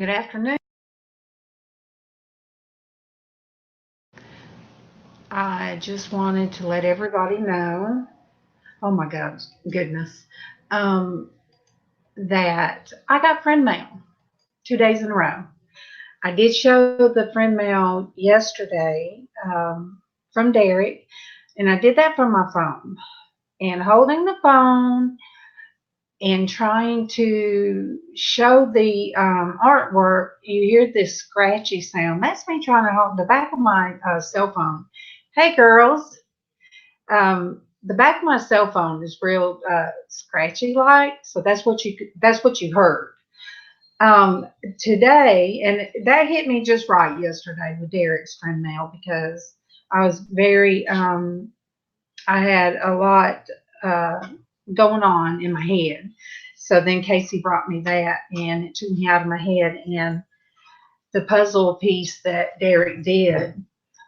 Good afternoon. I just wanted to let everybody know, oh my God, goodness, um, that I got friend mail 2 days in a row. I did show the friend mail yesterday from Derek, and I did that from my phone. And holding the phone and trying to show the artwork, you hear this scratchy sound. That's me trying to hold the back of my cell phone. Hey, girls. The back of my cell phone is real scratchy like, so that's what you heard. Um, Today, and that hit me just right yesterday with Derek's friend mail because I was very I had a lot uh, going on in my head. So then Casey brought me that, and it took me out of my head. And the puzzle piece that Derek did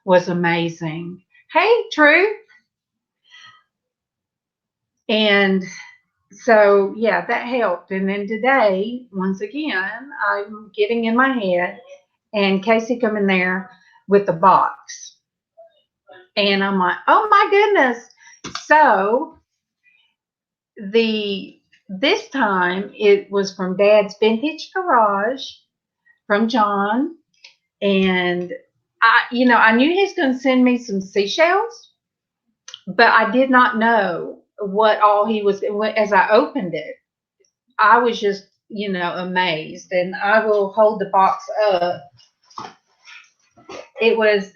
was amazing. Hey, True. And so, yeah, that helped. And then today, once again, I'm getting in my head, and Casey come in there with the box. And I'm like, oh my goodness. So the this time it was from Dad's Vintage Garage from John. And I knew he's going to send me some seashells, but I did not know what all he was. As I opened it, I was just, amazed. And I will hold the box up. It was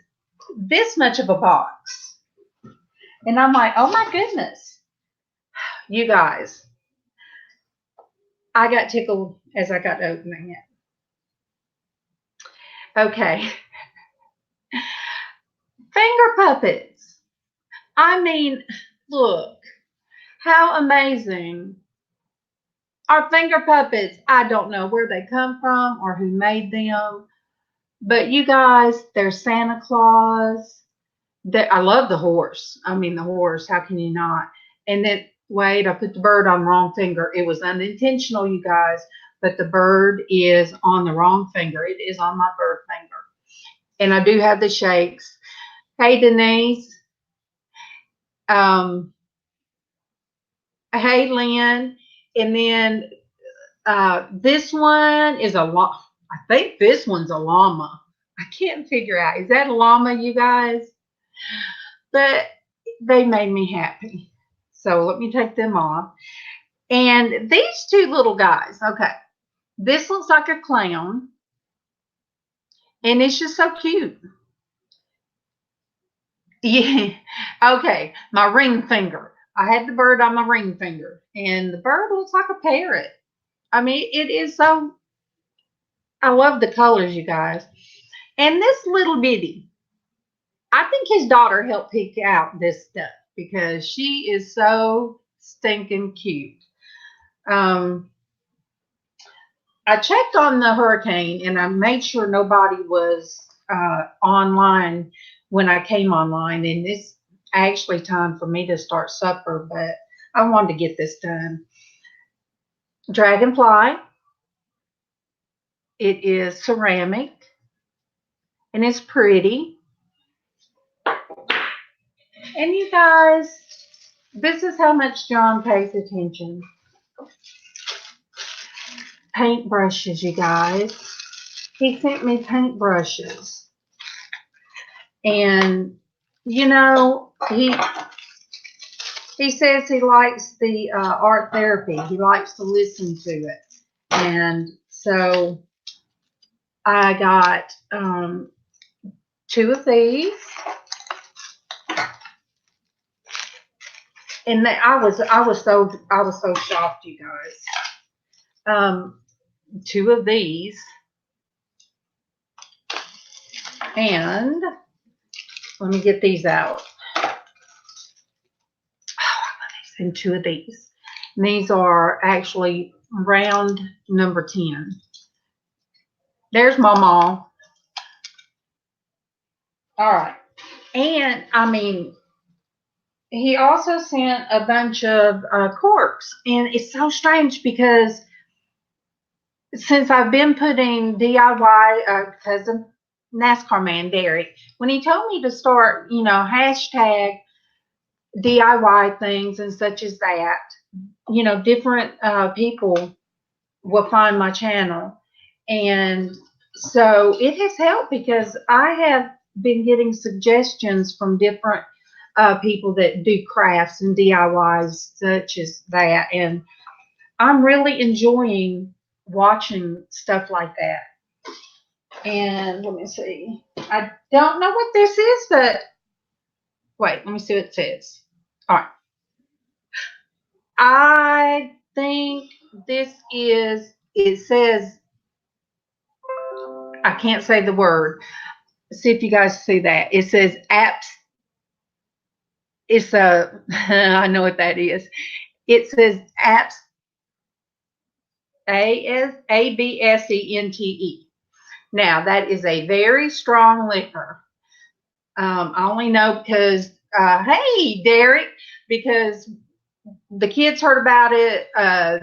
this much of a box. And I'm like, oh my goodness, you guys, I got tickled as I got opening it. Okay. Finger puppets. I mean, look, how amazing are finger puppets. I don't know where they come from or who made them, but you guys, they're Santa Claus. I love the horse. I mean, the horse. How can you not? And then, wait, I put the bird on the wrong finger. It was unintentional, you guys, but the bird is on the wrong finger. It is on my bird finger. And I do have the shakes. Hey, Denise. Um, hey, Lynn. And then this one is I think this one's a llama. I can't figure out. Is that a llama, you guys? But they made me happy. So let me take them off. And these two little guys, okay, this looks like a clown, and it's just so cute. Yeah. Okay, my ring finger. I had the bird on my ring finger, and the bird looks like a parrot. I mean, it is so. I love the colors, you guys. And this little bitty, I think his daughter helped pick out this stuff because she is so stinking cute. Um, I checked on the hurricane and I made sure nobody was online when I came online. And it's actually time for me to start supper, but I wanted to get this done. Dragonfly, it is ceramic and it's pretty. And you guys, this is how much John pays attention. Paint brushes, you guys. He sent me paint brushes. And he says he likes the art therapy. He likes to listen to it. And so I got two of these. And I was so shocked, you guys. Two of these, and let me get these out. And two of these. And these are actually round number 10. There's my mom. All right. And I mean, he also sent a bunch of corks. And it's so strange because since I've been putting DIY, because of NASCAR man Derek, when he told me to start, hashtag DIY things and such as that, different people will find my channel. And so it has helped because I have been getting suggestions from different people that do crafts and DIYs such as that. And I'm really enjoying watching stuff like that. And let me see. I don't know what this is, but wait, let me see what it says. All right. I think this is, it says, I can't say the word. See if you guys see that. It says apps. It's a, I know what that is. It says apps, ABSENTE. Now, that is a very strong liquor. I only know because, hey, Derek, because the kids heard about it.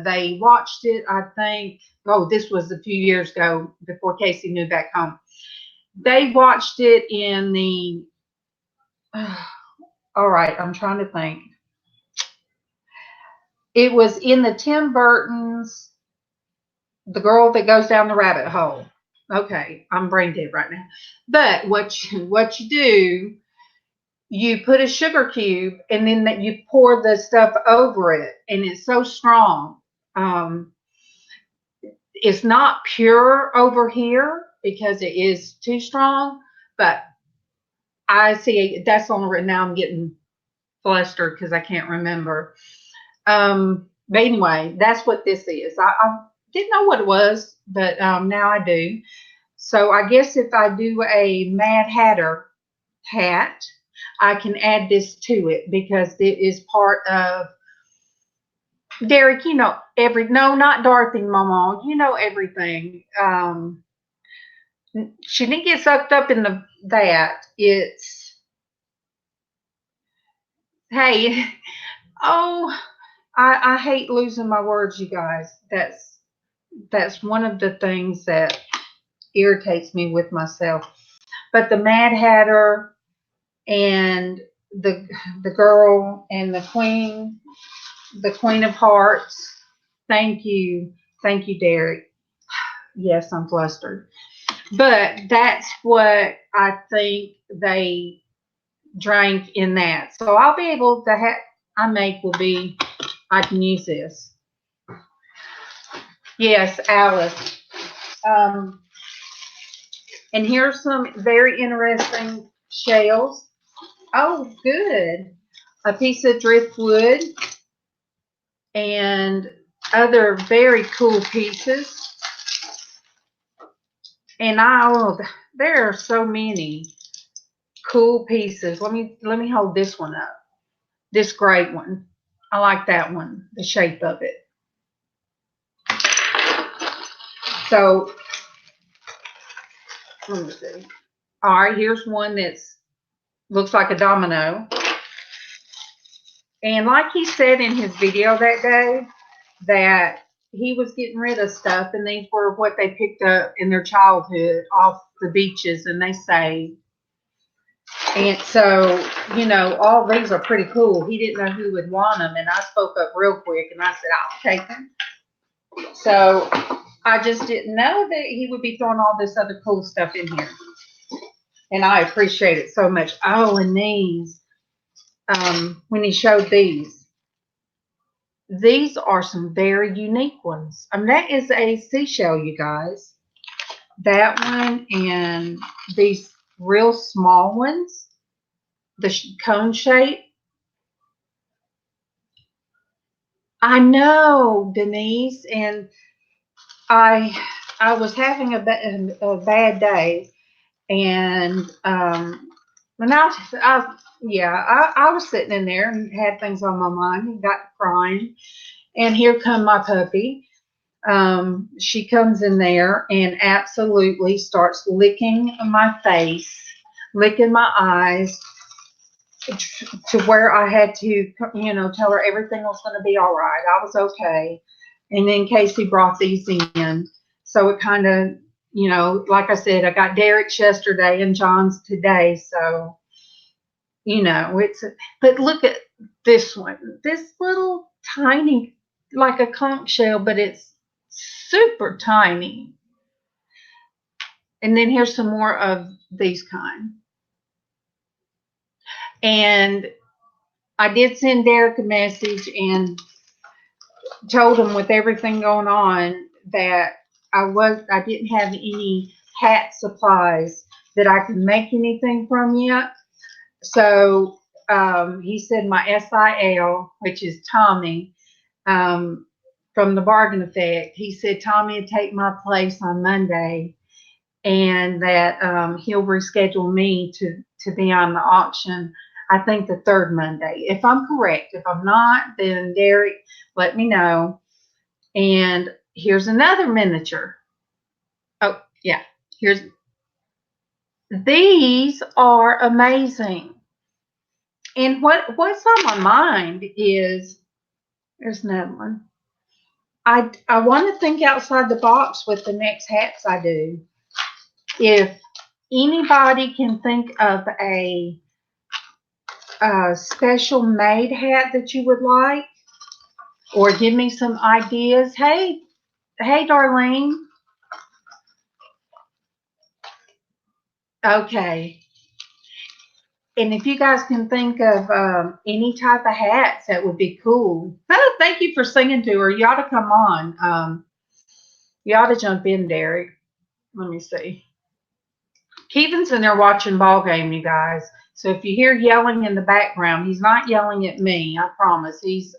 They watched it, I think. Oh, this was a few years ago before Casey moved back home. They watched it in the, all right, I'm trying to think. It was in the Tim Burton's The Girl That Goes Down the Rabbit Hole. Okay, I'm brain dead right now. But what you do, you put a sugar cube and then that you pour the stuff over it, and it's so strong. Um, it's not pure over here because it is too strong, but I see that's on right now. I'm getting flustered because I can't remember. But anyway, that's what this is. I didn't know what it was, but now I do. So I guess if I do a Mad Hatter hat, I can add this to it because it is part of Derek. No, not Dorothy, Mama. You know everything. She didn't get sucked up in that. It's, hey, oh, I hate losing my words, you guys. That's one of the things that irritates me with myself. But the Mad Hatter and the girl and the Queen of Hearts. Thank you, Derek. Yes, I'm flustered. But that's what I think they drank in that. So I'll be able to I make will be, I can use this. Yes, Alice. Um, and here's some very interesting shells. Oh, good. A piece of driftwood and other very cool pieces. And there are so many cool pieces. Let me hold this one up. This great one. I like that one, the shape of it. So let me see. All right, here's one that's looks like a domino. And like he said in his video that day, that he was getting rid of stuff, and these were what they picked up in their childhood off the beaches, and they say. And so, all these are pretty cool. He didn't know who would want them, and I spoke up real quick, and I said, I'll take them. So I just didn't know that he would be throwing all this other cool stuff in here. And I appreciate it so much. Oh, and these, when he showed these are some very unique ones. That is a seashell, you guys. That one and these real small ones, the cone shape. I know, Denise, and I I was having a bad day, and I was sitting in there and had things on my mind and got crying, and here come my puppy. She comes in there and absolutely starts licking my face, licking my eyes, to where I had to, tell her everything was going to be all right. I was okay. And then Casey brought these in. So it kind of, like I said, I got Derek's yesterday and John's today. So, but look at this one. This little tiny, like a conch shell, but it's super tiny. And then here's some more of these kind. And I did send Derek a message and told him with everything going on that I didn't have any hat supplies that I could make anything from yet. So he said my SIL, which is Tommy, from the Bargain Effect, he said Tommy would take my place on Monday and that he'll reschedule me to be on the auction. I think the third Monday, if I'm correct. If I'm not, then Derek, let me know. And here's another miniature. Oh yeah, here's these are amazing. And what's on my mind is there's another one. I want to think outside the box with the next hats I do. If anybody can think of a special made hat that you would like, or give me some ideas. Hey, Darlene. Okay. And if you guys can think of any type of hats, that would be cool. Oh, thank you for singing to her. You ought to come on. You ought to jump in, Derek. Let me see. Keevan's in there watching ball game, you guys. So if you hear yelling in the background, he's not yelling at me. I promise. He's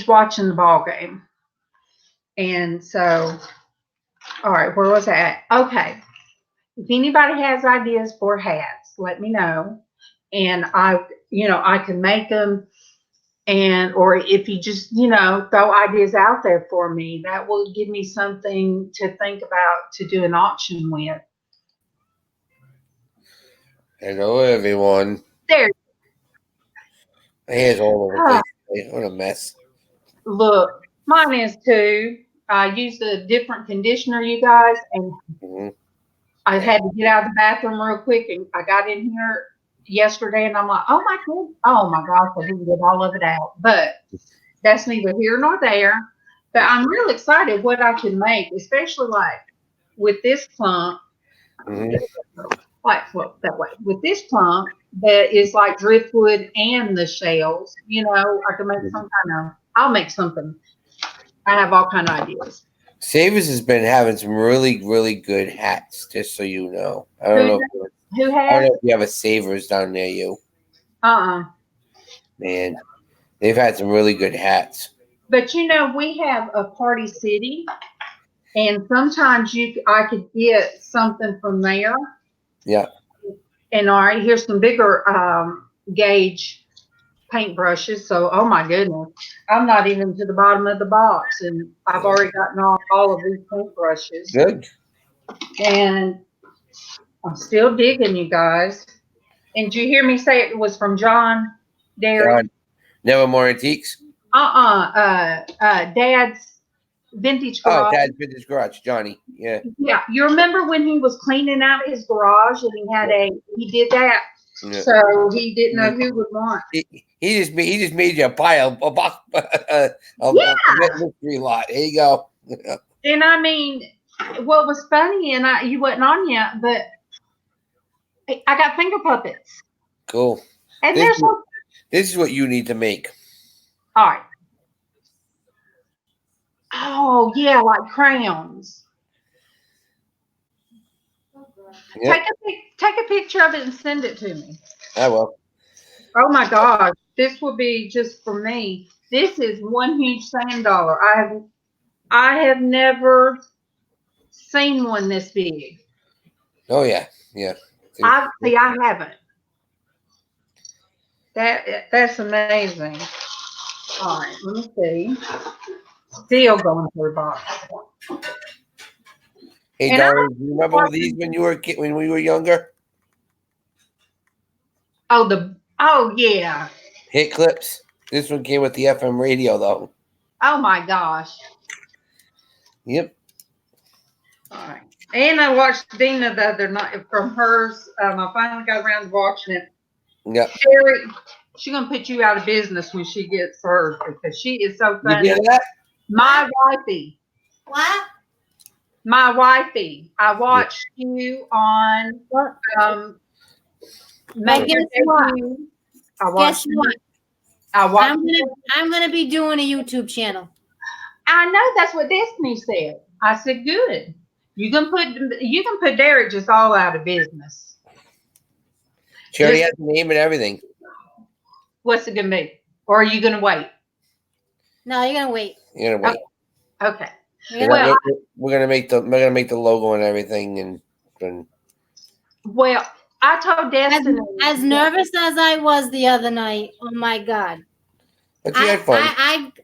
watching the ball game. And so, all right, where was I at? Okay. If anybody has ideas for hats, let me know. And I can make them. And, or if you just, throw ideas out there for me, that will give me something to think about to do an auction with. Hello, everyone. There. My hair's all over the Ah, place. What a mess. look, mine is too. I used a different conditioner, you guys, and Mm-hmm. I had to get out of the bathroom real quick, and I got in here yesterday, and I'm like, oh my gosh, I didn't get all of it out. But that's neither here nor there. But I'm real excited what I can make, especially like with this clump, Mm-hmm. well, that way. With this clump that is like driftwood and the shells, I can make some kind of, I'll make something. I have all kind of ideas. Savers has been having some really, really good hats, just so you know. I Who don't know. who I don't has? know if you have a Savers down near you, Uh-uh. man. They've had some really good hats. But we have a Party City, and sometimes I could get something from there. Yeah. And all right, here's some bigger gauge paintbrushes. So, oh my goodness, I'm not even to the bottom of the box, and I've already gotten off all of these paintbrushes, Good. and I'm still digging, you guys. And did you hear me say it was from John Derek? John, Nevermore Antiques. Dad's Vintage Oh, Garage. Dad's Vintage Garage. Johnny. Yeah. Yeah, you remember when he was cleaning out his garage and he did that, Yeah. so he didn't know who would want. He just made you a pile a box a Yeah, mystery lot. Here you go. and I mean, what was funny, and you wasn't on yet, but I got finger puppets, Cool. and This they're so this is what you need to make. all right. Oh yeah, like crayons. Yep. Take a picture of it and send it to me. I will. Oh my gosh, this will be just for me. This is one huge sand dollar. I have never seen one this big. Oh yeah. Yeah. I haven't. That's amazing. All right, let me see. Still going through box. Hey, And I darling, do you remember these when you were a kid, when we were younger? oh yeah. Hit clips. This one came with the FM radio though. Oh my gosh. Yep. All right. And I watched Dina the other night from hers. I finally got around to watching it. Yep. Sherry, she's gonna put you out of business when she gets hers because she is so You funny. hear that? My wifey. What? My wifey. I watched you on What? Make guess Your what? Debut. I Guess watched what? I watched I'm gonna be doing a YouTube channel. I know that's what Destiny said. I said, good. You can put Derek just all out of business. She already Just- has the name and everything. What's it gonna be? Or are you gonna wait? No, you're gonna wait. You're gonna wait. Okay. You're Well, We're gonna make the logo and everything, and Well, I told Destiny as nervous as I was the other night. Oh my God. but you had fun.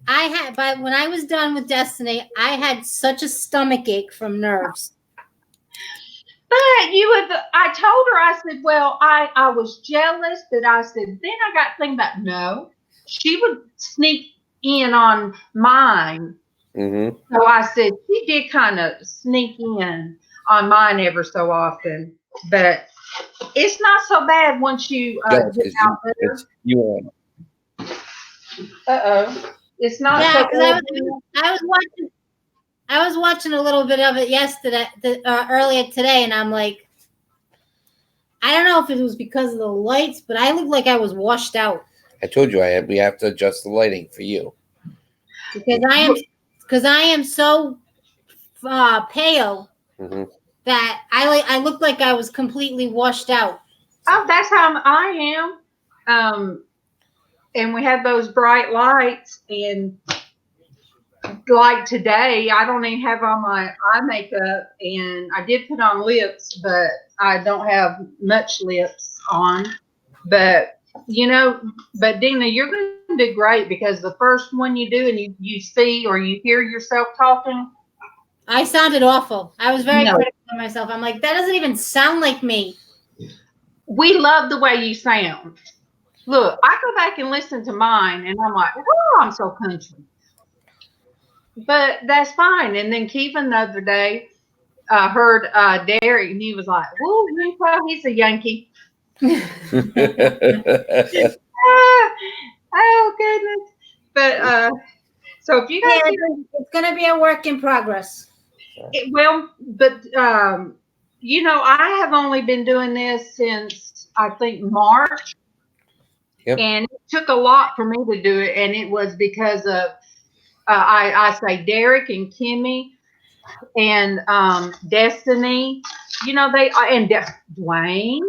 I had, but when I was done with Destiny, I had such a stomach ache from nerves. But I told her, I said, well, I was jealous, but I said, then I got thinking about, no, she would sneak in on mine. Mm-hmm. So I said, she did kind of sneak in on mine ever so often, but it's not so bad once you get out there. You Uh-oh. It's not Yeah, so because bad. I was watching a little bit of it yesterday, earlier today, and I'm like, I don't know if it was because of the lights, but I looked like I was washed out. I told you we have to adjust the lighting for you. Because I am so pale Mm-hmm. that I looked like I was completely washed out. Oh, that's how I am. And we have those bright lights, and like today, I don't even have on my eye makeup, and I did put on lips, but I don't have much lips on. But but Dina, you're going to do great because the first one you do and you see or you hear yourself talking. I sounded awful. I was very No. critical of myself. I'm like, that doesn't even sound like me. We love the way you sound. Look, I go back and listen to mine, and I'm like, oh, I'm so country. But that's fine. And then Kevin the other day heard Derek, and he was like, "Whoa, he's a Yankee." Oh goodness! But so if you guys, it's going to be a work in progress. I have only been doing this since I think March, and it took a lot for me to do it, and it was because of I say Derek and Kimmy and Destiny, they and Dwayne,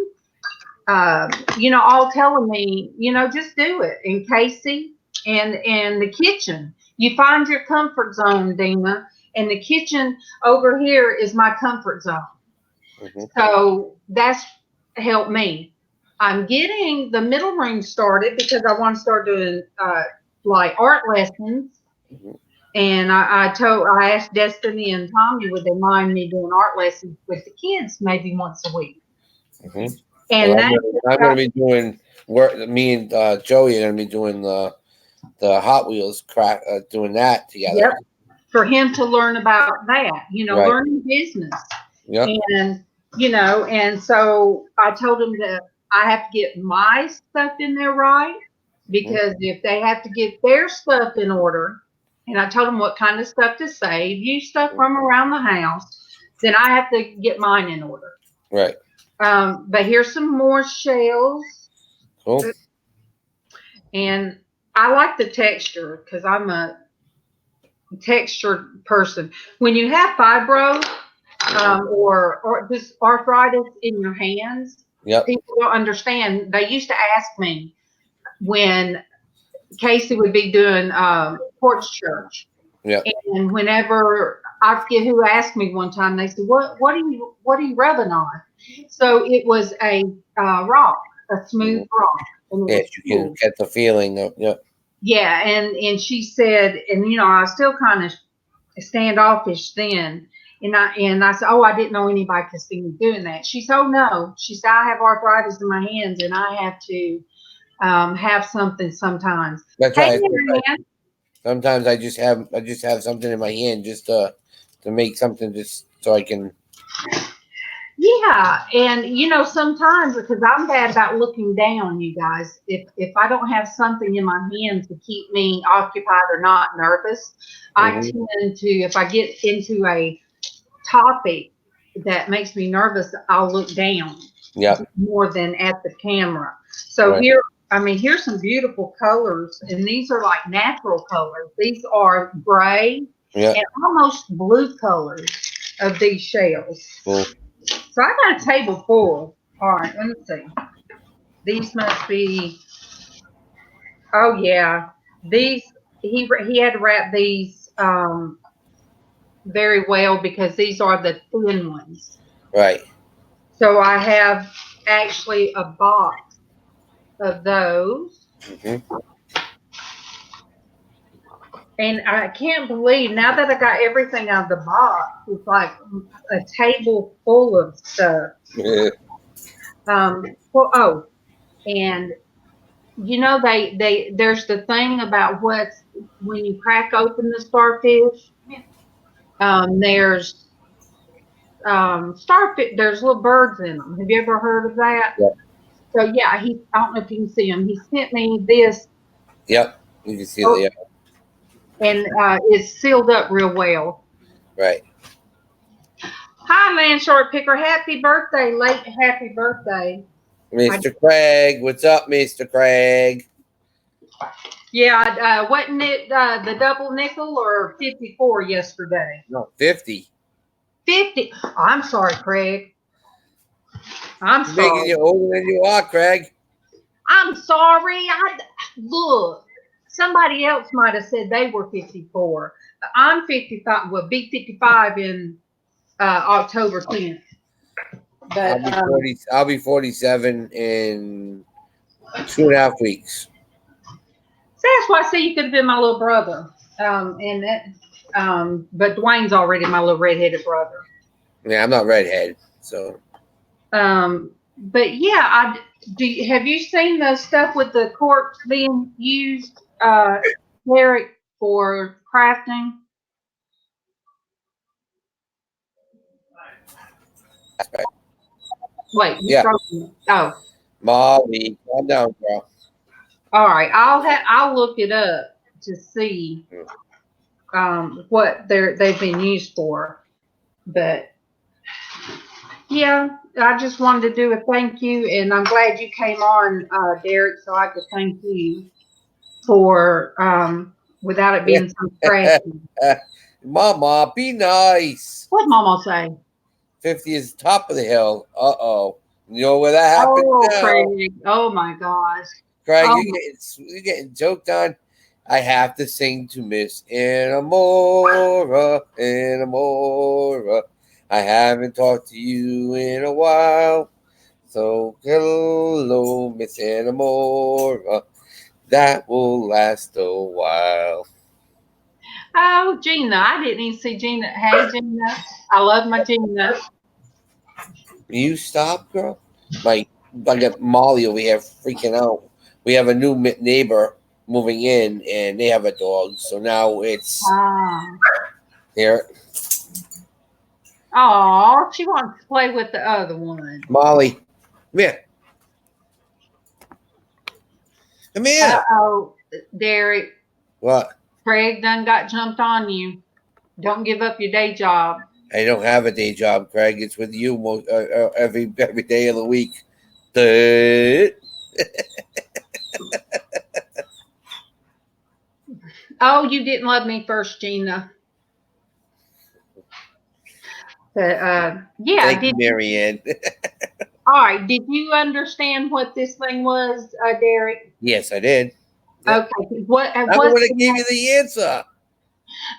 all telling me, just do it. And Casey and the kitchen, you find your comfort zone, Dina, and the kitchen over here is my comfort zone. Mm-hmm. So that's helped me. I'm getting the middle room started because I want to start doing like art lessons. Mm-hmm. And I asked Destiny and Tommy, would they mind me doing art lessons with the kids maybe once a week? Mm-hmm. And I'm going to be doing work. Me and Joey are going to be doing the Hot Wheels doing that together. Yep. For him to learn about that, right. Learning business. Yep. And so I told him that I have to get my stuff in there right, because if they have to get their stuff in order, and I told them what kind of stuff to save, use stuff from around the house, then I have to get mine in order. Right. But here's some more shells. Cool. And I like the texture because I'm a textured person. When you have fibro or just arthritis in your hands, people don't understand. They used to ask me when Casey would be doing porch church. Yeah. And whenever I forget who asked me one time, they said, "What are you rubbing on?" So it was a rock, a smooth rock. Yes, you can get the feeling of Yeah, and she said, and I was still kind of standoffish then, and I said, "Oh, I didn't know anybody could see me doing that." She said, "Oh no," she said, "I have arthritis in my hands, and I have to have something sometimes." That's right. Sometimes I just have something in my hand just to to make something just so I can. Yeah, and sometimes because I'm bad about looking down, you guys. If I don't have something in my hand to keep me occupied or not nervous, I Mhm. tend to, if I get into a topic that makes me nervous, I'll look down Yep. more than at the camera. So Right. here's some beautiful colors, and these are like natural colors. These are gray Yeah. and almost blue colors of these shells. Cool. So I got a table full. All right, let me see. These must be. Oh yeah, these he had to wrap these very well because these are the thin ones. Right. So I have actually a box of those. Hmm. And I can't believe now that I got everything out of the box, it's like a table full of stuff. Oh, and there's the thing about what's when you crack open the starfish. There's starfish. There's little birds in them. Have you ever heard of that? Yeah. So yeah, I don't know if you can see him. He sent me this, Yep. You can see oh, that. and it's sealed up real well. Yeah. Right. Hi, Land Short Picker. Happy birthday, late happy birthday. Mr. Craig, what's up, Mr. Craig? Yeah, wasn't it the double nickel or 54 yesterday? No, 50. 50. I'm sorry, Craig. I'm You're making sorry. you older than you are, Craig. I'm sorry. Look. Somebody else might have said they were 54. I'm 55. Will be 55 in October 10th. I'll But be 40. I'll be 47 in 2.5 weeks. so that's why I say you could have been my little brother. And that. But Dwayne's already my little redheaded brother. Yeah, I'm not redhead, so. But yeah, have you seen the stuff with the corpse being used, Derek, for crafting? Wait, you Yeah. frozen. Oh, Molly, calm down, girl. all right. I'll look it up to see what they've been used for. But yeah, I just wanted to do a thank you, and I'm glad you came on, Derek, so I could thank you for without it being so trashy. Mama, be nice. What Mama say? 50 is top of the hill. Uh-oh. You know where that happened Oh, now? Craig. Oh my gosh. Craig, Oh, you're getting joked on. I have to sing to Miss Enamora, Enamora. I haven't talked to you in a while. So hello, Miss Enamora. That will last a while. oh, Gina. I didn't even see Gina. Hey, Gina. I love my Gina. You stop, girl. I got Molly over here freaking out. We have a new neighbor moving in, and they have a dog. So now it's Ah. here. Oh, she wants to play with the other one. Molly, come here. Come here. Oh, Derek. What? Craig done got jumped on you. Don't give up your day job. I don't have a day job, Craig. It's with you every day of the week. Duh. Oh, you didn't love me first, Gina. But yeah, Thank you, Marianne. all right. Did you understand what this thing was, Derek? Yes, I did. Okay. What I'm the was one that gave you the answer.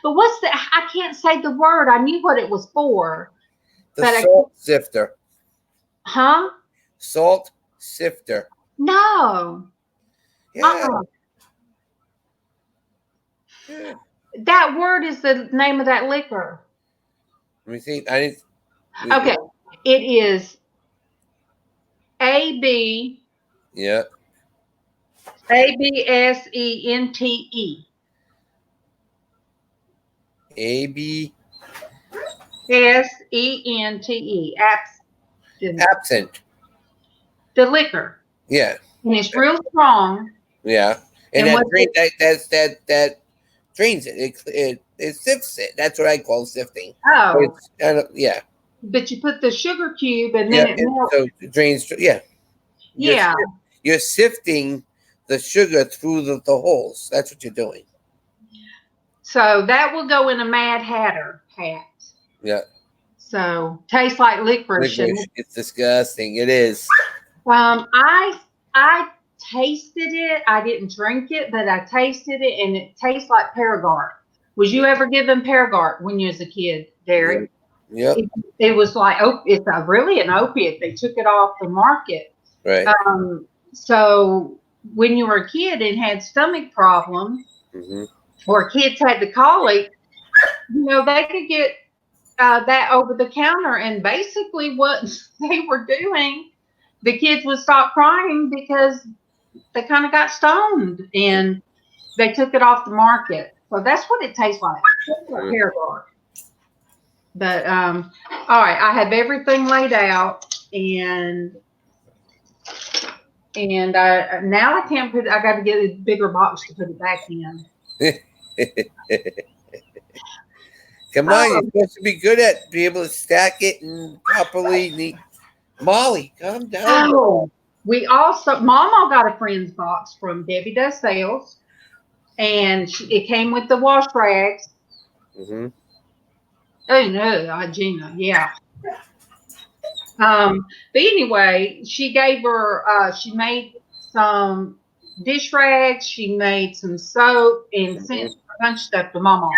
but what's the I can't say the word. I knew what it was for. The But salt sifter. huh? Salt sifter. No. Yeah. Uh-uh. Yeah. That word is the name of that liquor. Let me see. I didn't. Okay. It is ABSENTE. Yeah. A B Sente. Absinthe. Absent. The liquor. Yeah. And it's real strong. Yeah. And And that what drain that drains it. It sifts it. That's what I call sifting. But oh, it's yeah. but you put the sugar cube and Yeah. then it melts. So it drains. Yeah. You're Yeah. you're sifting the sugar through the holes. That's what you're doing. So that will go in a Mad Hatter hat. Yeah. So tastes like licorice. Licorice. And It's disgusting. It is. I tasted it. I didn't drink it, but I tasted it, and it tastes like Paragard. Was you ever given Paragard when you was a kid, Yep. Derek? Yep. It was like it's really an opiate. They took it off the market. Right. So when you were a kid and had stomach problems, Mm-hmm. or kids had the colic, they could get that over the counter. And basically, what they were doing, the kids would stop crying because they kind of got stoned and they took it off the market. So that's what it tastes like. It tastes like Paragard. But all right, I have everything laid out, and now I can't put. I got to get a bigger box to put it back in. Come on, you're supposed to be good at be able to stack it and properly neat. Molly, calm down. Oh, we also Mama got a friend's box from Debbie Does Sales, and it came with the wash rags. Mm-hmm. Oh no, Gina, yeah. But anyway, she gave her. She made some dish rags. She made some soap and sent a bunch of stuff to Mama.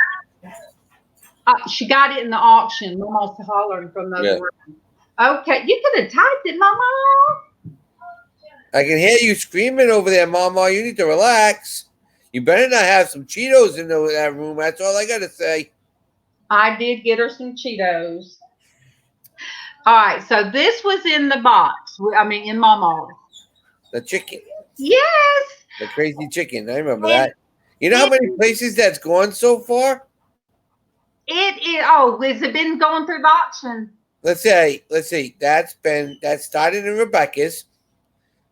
She got it in the auction. Mama's hollering from the other room. Okay, you could have typed it, Mama. I can hear you screaming over there, Mama. You need to relax. You better not have some Cheetos in that room. That's all I gotta say. I did get her some Cheetos. All right, so this was in the box. In Mama's. The chicken. Yes. The crazy chicken. I remember that. You know how many places that's gone so far? Has it been going through the auction? Let's see. That started in Rebecca's,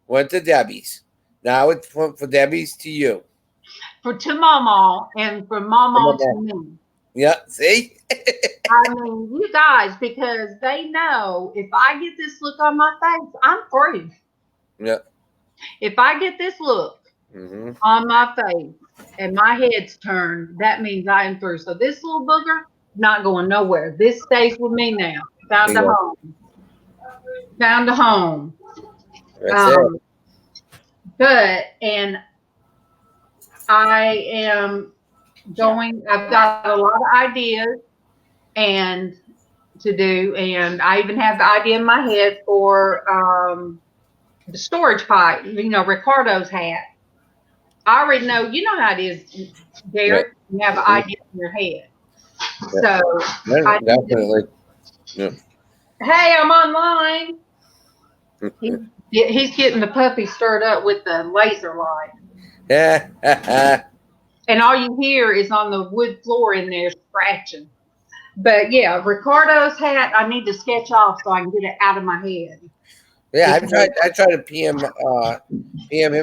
went to Debbie's. Now it's from Debbie's to you. To Mama, and from Mama to me. Yeah, see? You guys, because they know if I get this look on my face, I'm free. Yeah. If I get this look on my face and my head's turned, that means I am through. So this little booger, not going nowhere. This stays with me now. Found a home. Found a home. That's it. But, and I am I've got a lot of ideas to do, and I even have the idea in my head for the storage pipe, Ricardo's hat. I already know, you know how it is, Derek. Right. You have an idea in your head. Yeah. So definitely. Yeah. Hey, I'm online. He's getting the puppy stirred up with the laser light. Yeah. And all you hear is on the wood floor in there scratching. But yeah, Ricardo's hat, I need to sketch off so I can get it out of my head. Yeah, I tried to PM him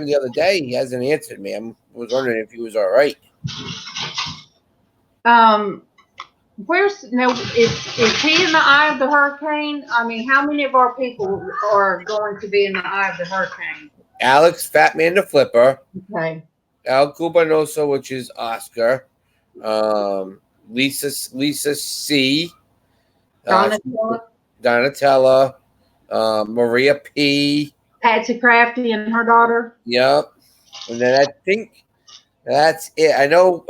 the other day. He hasn't answered me. I was wondering if he was all right. Is he in the eye of the hurricane? How many of our people are going to be in the eye of the hurricane? Alex, Fat Man the Flipper. Okay. Al Cubanoso, which is Oscar. Lisa C. Donatella. Maria P. Patsy Crafty and her daughter. Yep. And then I think that's it. I know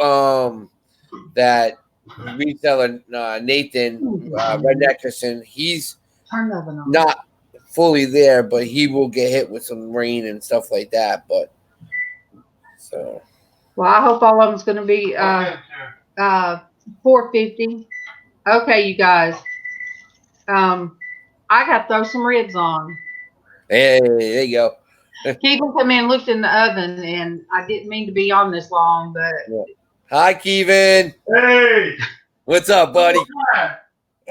that reseller Nathan Red Nickerson, he's not fully there, but he will get hit with some rain and stuff like that. But so, well, I hope all of them's going to be 450. Okay, you guys. I got to throw some ribs on. Hey, there you go. Keevan come in and looked in the oven, and I didn't mean to be on this long, but. Yeah. Hi, Keevan. Hey. What's up, buddy?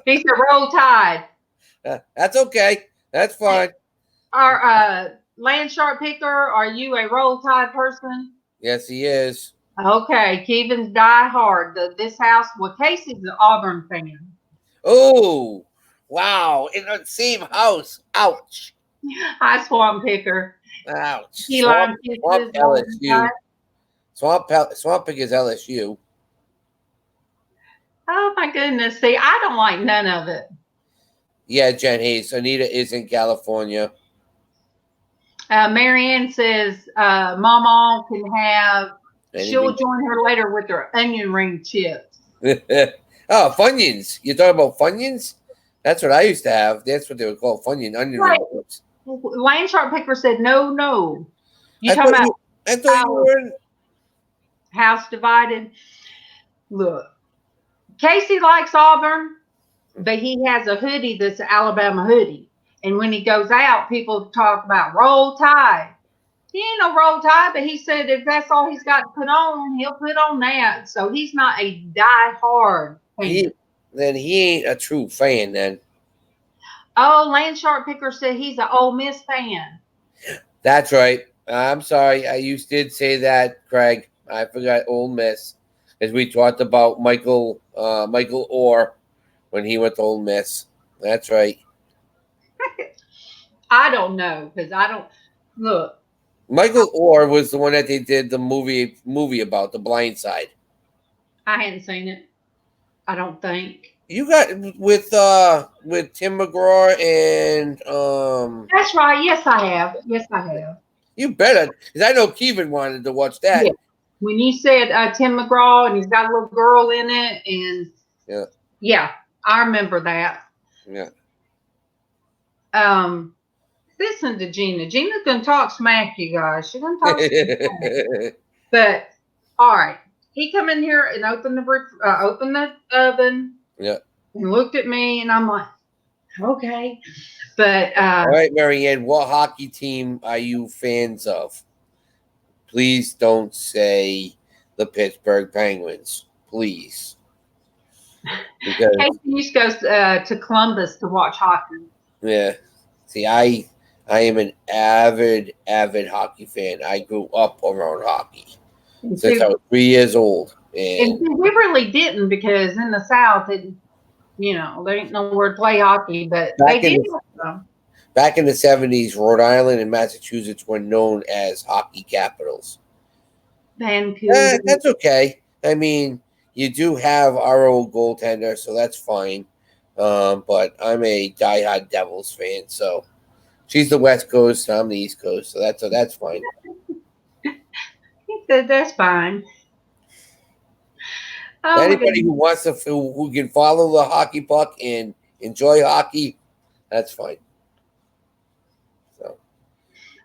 He said, "Roll Tide." That's okay. That's fine. Our land shark picker, are you a Roll Tide person? Yes, he is. Okay, Kevin's die hard. This house, well, Casey's an Auburn fan. Oh, wow. In the same house. Ouch. Hi, Swamp Picker. Ouch. Key Swamp, lime Swamp kisses. Rolling Tide. LSU. Swamp Pig is LSU. Oh my goodness! See, I don't like none of it. Yeah, Jen Hayes. Anita is in California. Marianne says Mama can have. She'll Anything? join her later with her onion ring chips. Oh, Funyuns. You're talking about Funyuns? That's what I used to have. That's what they were called, Funyun onion Right. ring chips. Land shark picker said no, no. You I talking thought about you, I thought you were in. house divided? Look, Casey likes Auburn, but he has a hoodie that's an Alabama hoodie. And when he goes out, people talk about Roll Tide. He ain't no Roll Tide, but he said if that's all he's got to put on, he'll put on that. So he's not a die-hard fan. Then he ain't a true fan. Then Oh, Land Shark Picker said he's an Ole Miss fan. that's right. I'm sorry. You did say that, Craig. I forgot Ole Miss, as we talked about Michael Orr when he went to Ole Miss. That's right. I don't know because I don't look. Michael Orr was the one that they did the movie about, The Blind Side. I hadn't seen it. I don't think. You got with Tim McGraw and That's right. Yes, I have. Yes, I have. you better, because I know Kevin wanted to watch that. Yeah. When you said Tim McGraw and he's got a little girl in it, and yeah, I remember that. Yeah. Listen to Gina. Gina's gonna talk smack, you guys. She's gonna talk smack. But all right, he come in here and opened the oven. Yeah. And looked at me, and I'm like, okay. But All right, Marianne, what hockey team are you fans of? Please don't say the Pittsburgh Penguins, please. Because Casey used to go to Columbus to watch hockey. yeah, see, I am an avid hockey fan. I grew up around hockey since I was 3 years old, and we really didn't because in the South, there ain't nowhere to play hockey, but they did. Back in the 70s, Rhode Island and Massachusetts were known as hockey capitals. Vancouver. That's okay. I mean, you do have our old goaltender, so that's fine. But I'm a diehard Devils fan, so she's the West Coast, I'm the East Coast, so that's fine. He said that's fine. Oh, anybody who wants to, who can follow the hockey puck and enjoy hockey, that's fine. So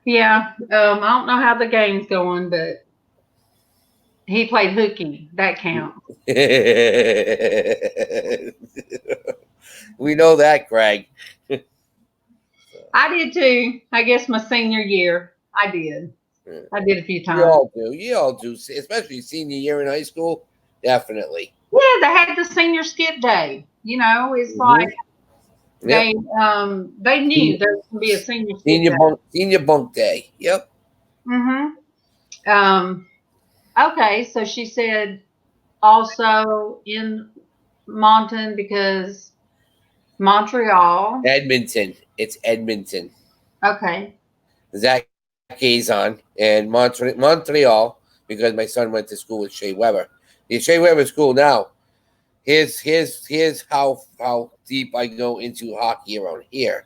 yeah, I don't know how the game's going, but he played hooky. That counts. We know that, Greg. I did too. I guess my senior year, I did. I did a few times. You all do, especially senior year in high school. Definitely. Yeah, they had the senior skip day. It's like they knew there was going to be a senior skip day. Senior bunk day. Yep. Okay, so she said also in Monton because Montreal. Edmonton. It's Edmonton. Okay. Zach Kazan and Montreal, because my son went to school with Shea Weber. The Shea Weber school now. Here's how deep I go into hockey around here.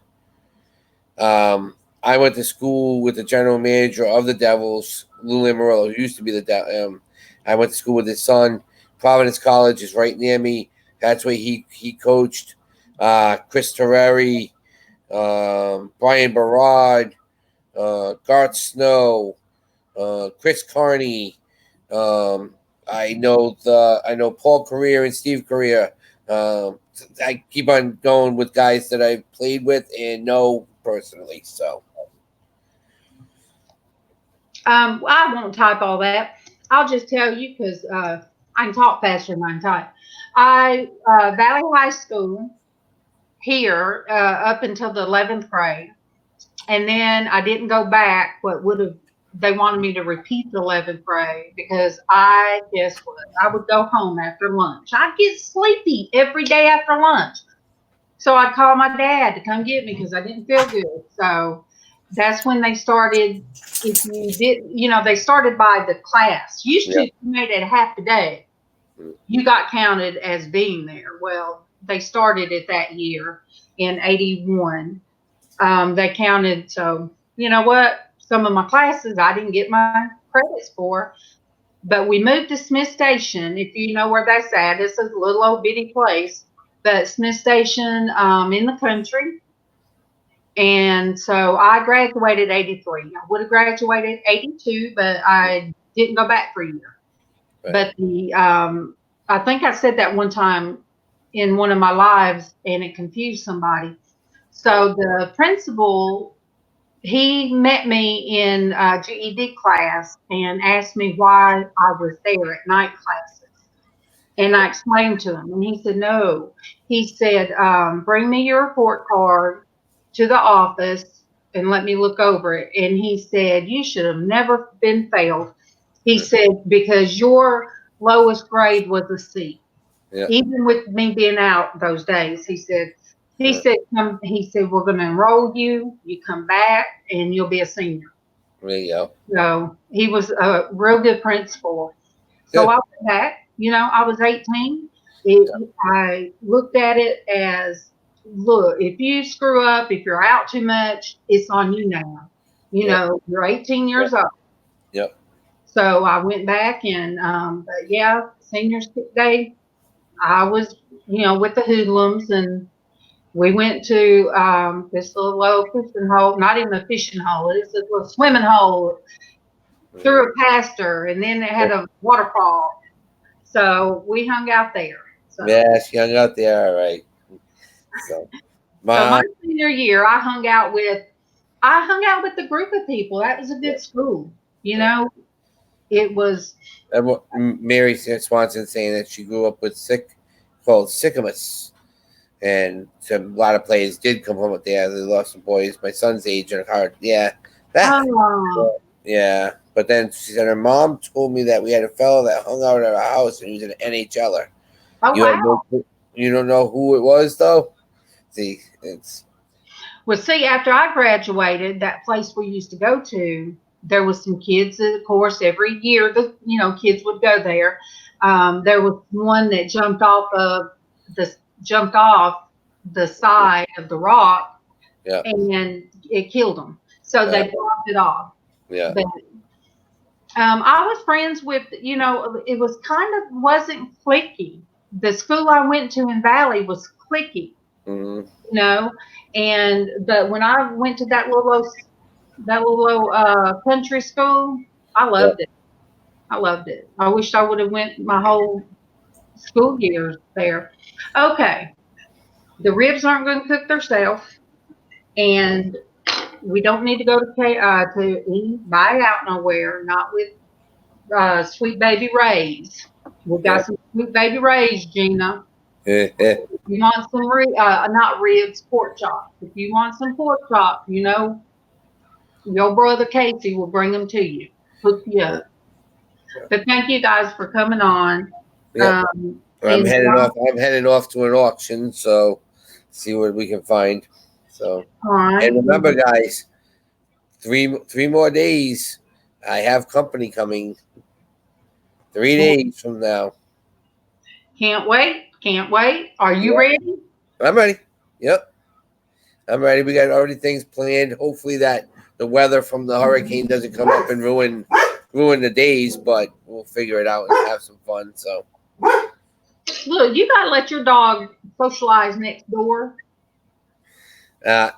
I went to school with the general manager of the Devils, Lou Lamoriello, who used to be the I went to school with his son. Providence College is right near me. That's where he coached. Chris Terreri, Brian Barad, Garth Snow, Chris Carney. I know Paul Correa and Steve Correa. I keep on going with guys that I've played with and know personally. So I won't type all that. I'll just tell you because I can talk faster than I can type. Valley High School here up until the 11th grade. And then I didn't go back. They wanted me to repeat the 11th grade because guess what? I would go home after lunch. I'd get sleepy every day after lunch. So I'd call my dad to come get me because I didn't feel good. So that's when they started. If you did, they started by the class. Used to, Yeah. if you made it half a day, you got counted as being there. Well, they started it that year in 81. They counted. So, you know what? Some of my classes I didn't get my credits for, but we moved to Smith Station. If you know where that's at, it's a little old bitty place, but Smith Station in the country. And so I graduated 83. I would have graduated 82, but I didn't go back for a year. Right. But I think I said that one time in one of my lives and it confused somebody. So the principal, he met me in GED class and asked me why I was there at night classes. And I explained to him, and he said, no. He said, bring me your report card to the office and let me look over it. And he said, you should have never been failed. He said, because your lowest grade was a C. Yeah. Even with me being out those days, he said, we're going to enroll you. You come back and you'll be a senior. There you go. So he was a real good principal. So Good. I went back. I was 18. I looked at it as, look, if you screw up, if you're out too much, it's on you now. You're 18 years old. Yep. So I went back and, but yeah, seniors day, I was, with the hoodlums, and we went to this little old fishing hole, not even a fishing hole, it's a little swimming hole through a pasture, and then it had a waterfall. So we hung out there. So, Yeah, she hung out there, all right. So my senior year, I hung out with the group of people. That was a good school. It was. Mary Swanson saying that she grew up with called sycamus, and a lot of players did come home with there. They lost some boys my son's age in a car. Yeah, yeah. But then she said her mom told me that we had a fellow that hung out at our house and he was an NHLer. Oh, wow. You don't know who it was though. See, after I graduated, that place we used to go to, there was some kids. Of course, every year kids would go there. There was one that jumped off the side of the rock, yeah, and it killed him. So they blocked it off. Yeah. But I was friends with, it was wasn't clicky. The school I went to in Valley was clicky, Mm-hmm. But when I went to that little country school, I loved it. I loved it. I wished I would have went my whole school years there. Okay, the ribs aren't going to cook themselves, and we don't need to go to buy out nowhere. Not with Sweet Baby Ray's. We got some Sweet Baby Ray's, Gina. If you want some not ribs, pork chops. If you want some pork chops, your brother Casey will bring them to you, hook you up. But thank you guys for coming on. Yep. I'm heading off to an auction, so see what we can find. So, and remember, guys, three more days. I have company coming. 3 days from now. Can't wait. Are you ready? I'm ready. Yep. I'm ready. We got already things planned. Hopefully that the weather from the hurricane doesn't come up and ruin the days, but we'll figure it out and have some fun. So look, you gotta let your dog socialize next door.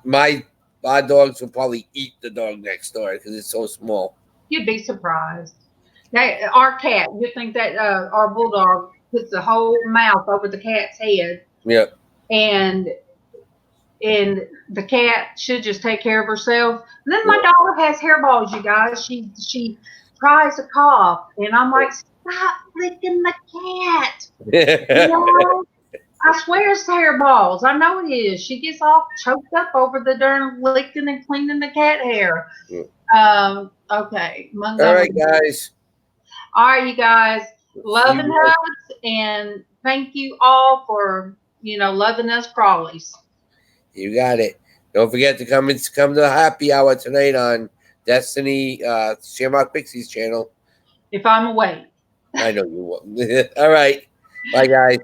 My dogs will probably eat the dog next door because it's so small. You'd be surprised. Our cat, you think that our bulldog puts the whole mouth over the cat's head. Yep. And the cat should just take care of herself. And then my dog has hairballs, you guys. She tries to cough, and I'm like, stop licking the cat. I swear it's hairballs. I know it is. She gets all choked up over the darn licking and cleaning the cat hair. Okay, All right, Montgomery. guys. All right, you guys. See Love and you. hugs, and thank you all for loving us crawlies. You got it. Don't forget to come to the happy hour tonight on Destiny Shamrock Pixies channel. If I'm awake. I know you will. All right. Bye, guys.